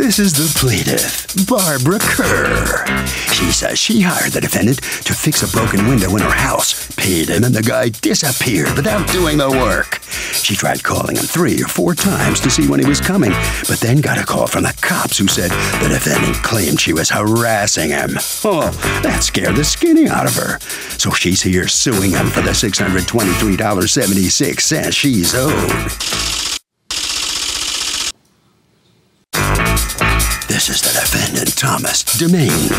This is the plaintiff, Barbara Kerr. She says she hired the defendant to fix a broken window in her house, paid him, and the guy disappeared without doing the work. She tried calling him 3 or 4 times to see when he was coming, but then got a call from the cops who said the defendant claimed she was harassing him. Oh, that scared the skinny out of her. So she's here suing him for the $623.76 she's owed. This is the defendant, Thomas Demain.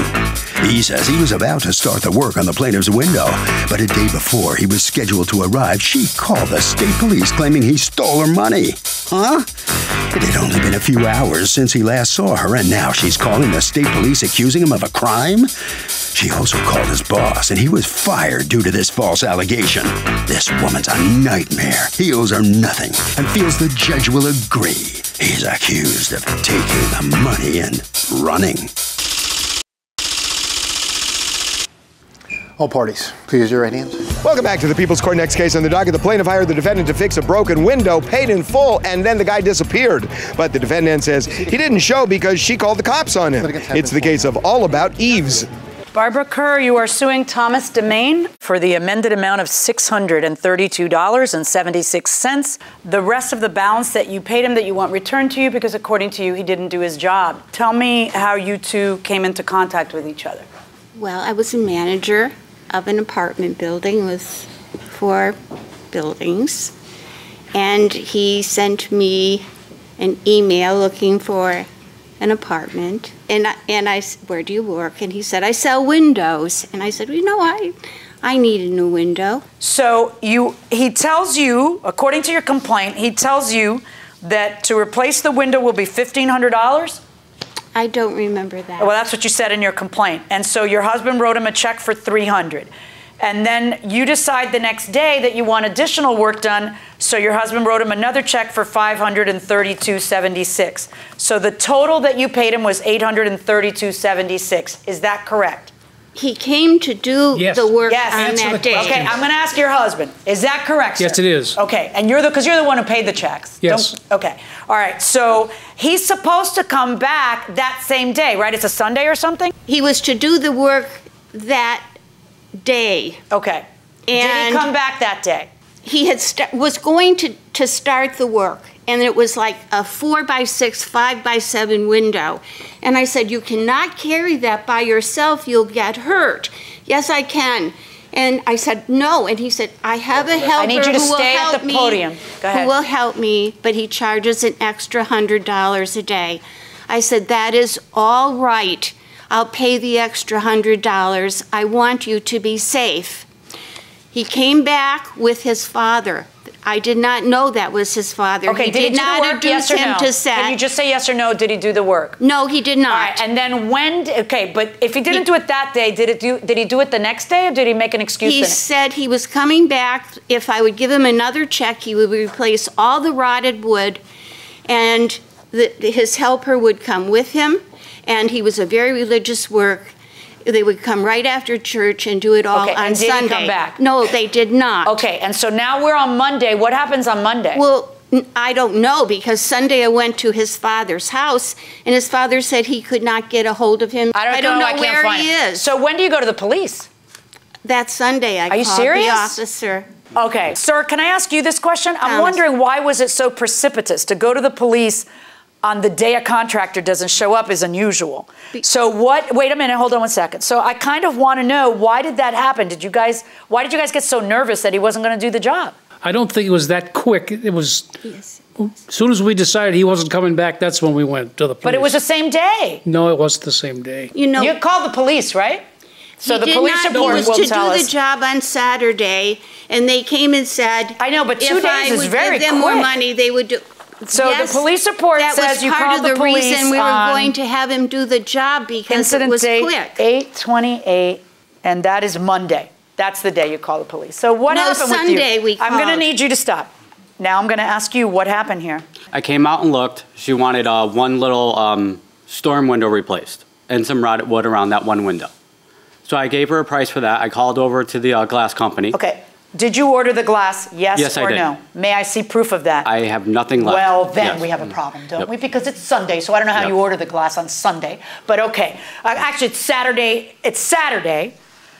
He says he was about to start the work on the plaintiff's window, but a day before he was scheduled to arrive, she called the state police claiming he stole her money. Huh? It had only been a few hours since he last saw her, and now she's calling the state police accusing him of a crime? She also called his boss, and he was fired due to this false allegation. This woman's a nightmare. He owes her nothing and feels the judge will agree. He's accused of taking the money and running. All parties, please raise your right hands. Welcome back to the People's Court. Next case on the docket. The plaintiff hired the defendant to fix a broken window, paid in full, and then the guy disappeared. But the defendant says he didn't show because she called the cops on him. It's the case of All About Eves. Barbara Kerr, you are suing Thomas Demain for the amended amount of $632.76. The rest of the balance that you paid him that you want returned to you because, according to you, he didn't do his job. Tell me how you two came into contact with each other. Well, I was a manager of an apartment building with 4 buildings, and he sent me an email looking for an apartment, and I said, where do you work? And he said, I sell windows. And I said, well, you know, I need a new window. So he tells you, according to your complaint, he tells you that to replace the window will be $1,500? I don't remember that. Well, that's what you said in your complaint. And so your husband wrote him a check for $300. And then you decide the next day that you want additional work done, so your husband wrote him another check for $532.76. So the total that you paid him was $832.76. Is that correct? He came to do the work on that day. Okay, I'm going to ask your husband. Is that correct, sir? Yes, it is. Okay, and because you're the one who paid the checks. Yes. Okay. All right. So he's supposed to come back that same day, right? It's a Sunday or something? He was to do the work that day. Okay. And did he come back that day? He was going to start the work, and it was like a 4x6, 5x7 window. And I said, you cannot carry that by yourself, you'll get hurt. Yes, I can. And I said, no. And he said, I have a helper who will help me. I need you to stay at the podium. Go ahead. Who will help me, but he charges an extra $100 a day. I said, that is all right. I'll pay the extra $100. I want you to be safe. He came back with his father. I did not know that was his father. Okay, he did not introduce him to set. Can you just say yes or no? Did he do the work? No, he did not. All right, and then when? Okay, but if he didn't do it that day, did he do it the next day, or did he make an excuse? He said he was coming back. If I would give him another check, he would replace all the rotted wood, and his helper would come with him. And he was a very religious work. They would come right after church and do it all on Sunday. Did he come back? No, they did not. Okay, and so now we're on Monday. What happens on Monday? Well, I don't know, because Sunday I went to his father's house, and his father said he could not get a hold of him. I don't know where he is. So when do you go to the police? That Sunday I called the officer. Okay, sir, can I ask you this question? I'm wondering, why was it so precipitous to go to the police on the day a contractor doesn't show up is unusual. So wait a minute, hold on one second. So I kind of want to know, why did that happen? Why did you guys get so nervous that he wasn't going to do the job? I don't think it was that quick. It was, as soon as we decided he wasn't coming back, that's when we went to the police. But it was the same day. No, it wasn't the same day. You called the police, right? So the police report will tell us. He was to do the job on Saturday, and they came and said, I know, but 2 days is very quick. If I would give them more money, they would do. So the police report says you called the police. That was part of the reason we were going to have him do the job, because it was quick. Incident date 8/28, and that is Monday. That's the day you call the police. So what happened with you? Sunday we called. I'm going to need you to stop. Now I'm going to ask you what happened here. I came out and looked. She wanted one little storm window replaced and some rotted wood around that one window. So I gave her a price for that. I called over to the glass company. Okay. Did you order the glass, yes or I did. no? May I see proof of that? I have nothing left. Well, then Yes. we have a problem, don't Yep. we? Because it's Sunday, so I don't know how Yep. you order the glass on Sunday. But okay, actually it's Saturday. It's Saturday,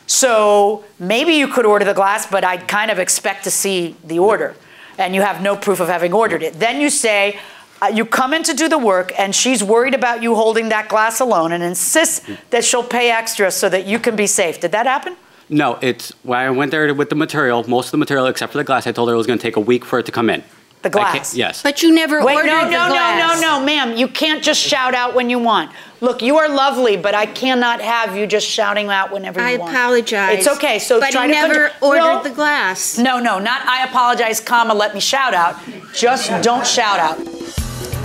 so maybe you could order the glass, but I'd kind of expect to see the order, and you have no proof of having ordered it. Then you say, you come in to do the work, and she's worried about you holding that glass alone and insists that she'll pay extra so that you can be safe. Did that happen? No, it's when I went there with the material, most of the material except for the glass, I told her it was going to take a week for it to come in. The glass? Yes. But you never Wait, ordered no, the no, glass. no, ma'am. You can't just shout out when you want. Look, you are lovely, but I cannot have you just shouting out whenever you I want. apologize. It's okay. So but try he to never no, ordered the glass. No, not I apologize, comma, let me shout out. Just don't shout out.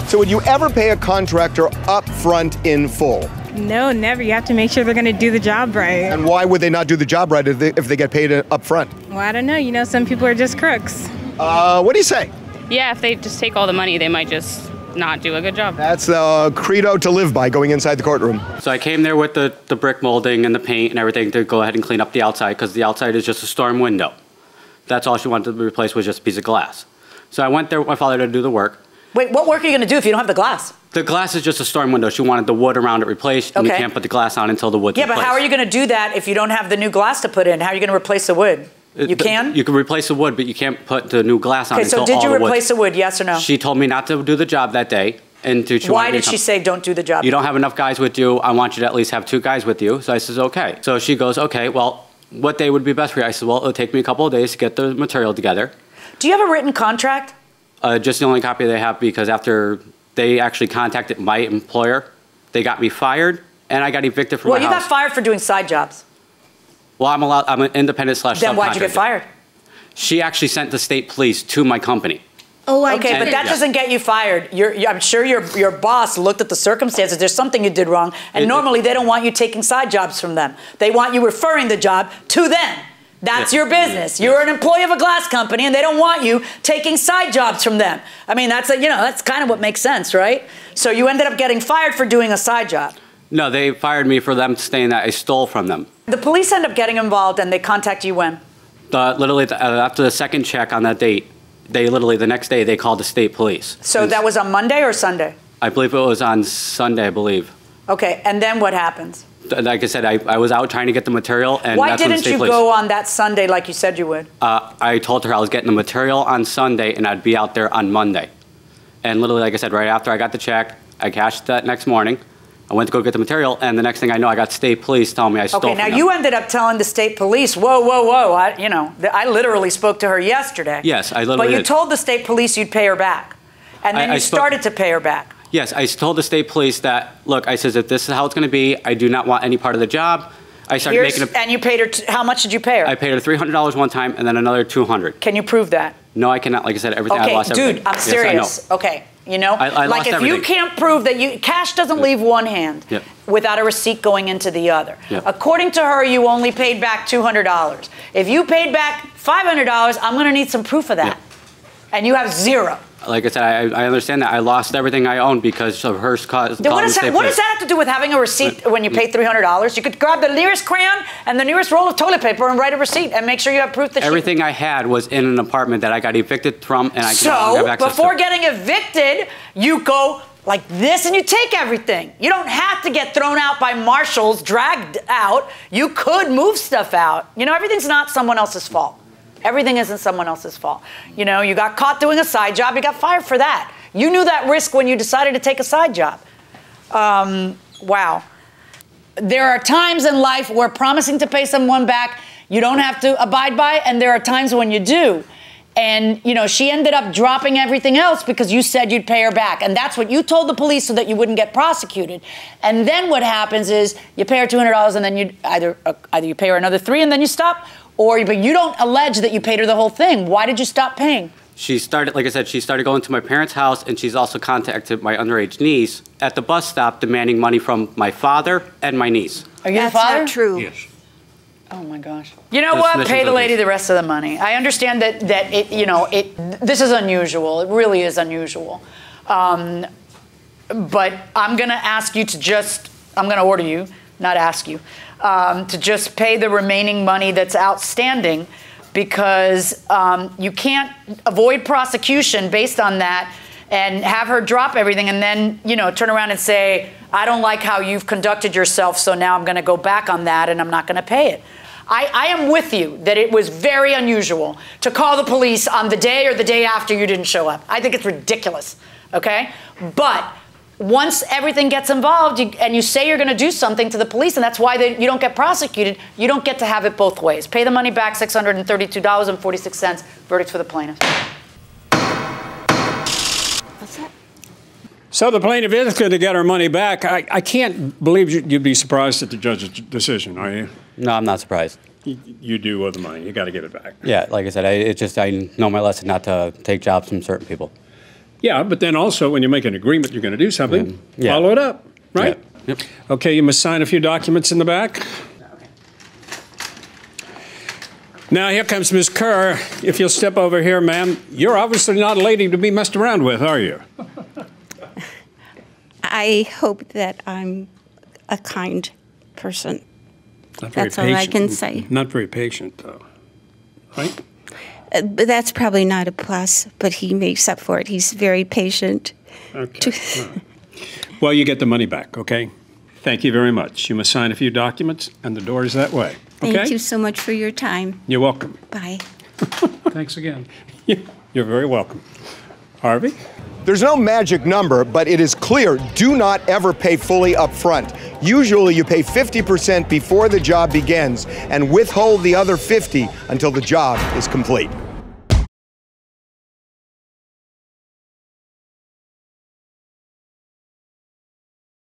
So would you ever pay a contractor up front in full? No, never. You have to make sure they're going to do the job right. And why would they not do the job right if they get paid up front? Well, I don't know. You know, some people are just crooks. What do you say? Yeah, if they just take all the money, they might just not do a good job. That's the credo to live by going inside the courtroom. So I came there with the brick molding and the paint and everything to go ahead and clean up the outside because the outside is just a storm window. That's all she wanted to replace was just a piece of glass. So I went there with my father to do the work. Wait, what work are you going to do if you don't have the glass? The glass is just a storm window. She wanted the wood around it replaced, and you can't put the glass on until the wood's replaced. Yeah, but how are you going to do that if you don't have the new glass to put in? How are you going to replace the wood? You can? You can replace the wood, but you can't put the new glass on Okay, so until did all you the wood. replace the wood, yes or no? She told me not to do the job that day. And Why did she say don't do the job? You don't have enough guys with you. I want you to at least have 2 guys with you. So I says, okay. So she goes, okay, well, what day would be best for you? I said, well, it'll take me a couple of days to get the material together. Do you have a written contract? Just the only copy they have because after they actually contacted my employer, they got me fired and I got evicted from my house. Well, you got fired for doing side jobs. Well, I'm an independent / subcontractor. Then why'd you get fired? She actually sent the state police to my company. Oh, I Okay, did. but that doesn't get you fired. I'm sure your boss looked at the circumstances. There's something you did wrong, and normally they don't want you taking side jobs from them. They want you referring the job to them. That's your business. You're an employee of a glass company, and they don't want you taking side jobs from them. I mean, that's kind of what makes sense, right? So you ended up getting fired for doing a side job. No, they fired me for them saying that I stole from them. The police end up getting involved, and they contact you when? Literally, after the second check on that date, the next day, they called the state police. So that was on Monday or Sunday? I believe it was on Sunday, I believe. Okay, and then what happens? Like I said, I was out trying to get the material, and Why that's when the didn't state you police. go on that Sunday like you said you would? I told her I was getting the material on Sunday, and I'd be out there on Monday. And literally, like I said, right after I got the check, I cashed that next morning. I went to go get the material, and the next thing I know, I got state police telling me I stole Okay, from now them. you ended up telling the state police, whoa. I literally spoke to her yesterday. Yes, I literally But you did. told the state police you'd pay her back. And then you started to pay her back. Yes, I told the state police that, look, I says, if this is how it's going to be, I do not want any part of the job. I started making a... And you paid her, how much did you pay her? I paid her $300 one time and then another $200. Can you prove that? No, I cannot. Like I said, everything, I lost everything. Dude, I'm Yes, serious. I know. Okay, you know? I like lost if everything. you can't prove that cash doesn't leave one hand Yep. without a receipt going into the other. Yep. According to her, you only paid back $200. If you paid back $500, I'm gonna need some proof of that. Yep. And you have zero. Like I said, I understand that. I lost everything I owned because of her cause. What does that have to do with having a receipt when you pay $300? You could grab the nearest crayon and the nearest roll of toilet paper and write a receipt and make sure you have proof that Everything I had was in an apartment that I got evicted from, and I did not have access before to. getting evicted, you go like this and you take everything. You don't have to get thrown out by marshals, dragged out. You could move stuff out. You know, everything's not someone else's fault. Everything isn't someone else's fault. You know, you got caught doing a side job, you got fired for that. You knew that risk when you decided to take a side job. Wow. There are times in life where promising to pay someone back, you don't have to abide by, and there are times when you do. And, you know, she ended up dropping everything else because you said you'd pay her back. And that's what you told the police so that you wouldn't get prosecuted. And then what happens is you pay her $200 and then you either you pay her another $3 and then you stop, but you don't allege that you paid her the whole thing. Why did you stop paying? She started, like I said, she started going to my parents' house, and she's also contacted my underage niece at the bus stop demanding money from my father and my niece. Are you That's the father? not true. Yes. Oh my gosh. You know This what? mission Pay the lady business. the rest of the money. I understand that this is unusual. It really is unusual. But I'm going to ask you I'm going to order you, not ask you, to just pay the remaining money that's outstanding because you can't avoid prosecution based on that and have her drop everything and then, you know, turn around and say, I don't like how you've conducted yourself, so now I'm going to go back on that and I'm not going to pay it. I am with you that it was very unusual to call the police on the day or the day after you didn't show up. I think it's ridiculous, okay? But once everything gets involved and you say you're going to do something to the police, and that's why you don't get prosecuted, you don't get to have it both ways. Pay the money back, $632.46, verdict for the plaintiff. What's that? So the plaintiff is going to get her money back. I can't believe you'd be surprised at the judge's decision, are you? No, I'm not surprised. You do owe the money. You got to get it back. Yeah, like I said, I know my lesson not to take jobs from certain people. Yeah, but then also when you make an agreement you're going to do something, follow it up, right? Yeah. Yep. Okay, you must sign a few documents in the back. Now here comes Ms. Kerr. If you'll step over here, ma'am. You're obviously not a lady to be messed around with, are you? I hope that I'm a kind person. That's all I can say. Not very patient, though, right? But that's probably not a plus, but he makes up for it. He's very patient. Okay. Well, you get the money back, okay? Thank you very much. You must sign a few documents, and the door is that way. Okay? Thank you so much for your time. You're welcome. Bye. Thanks again. You're very welcome. Harvey? There's no magic number, but it is clear, do not ever pay fully up front. Usually you pay 50% before the job begins and withhold the other 50 until the job is complete.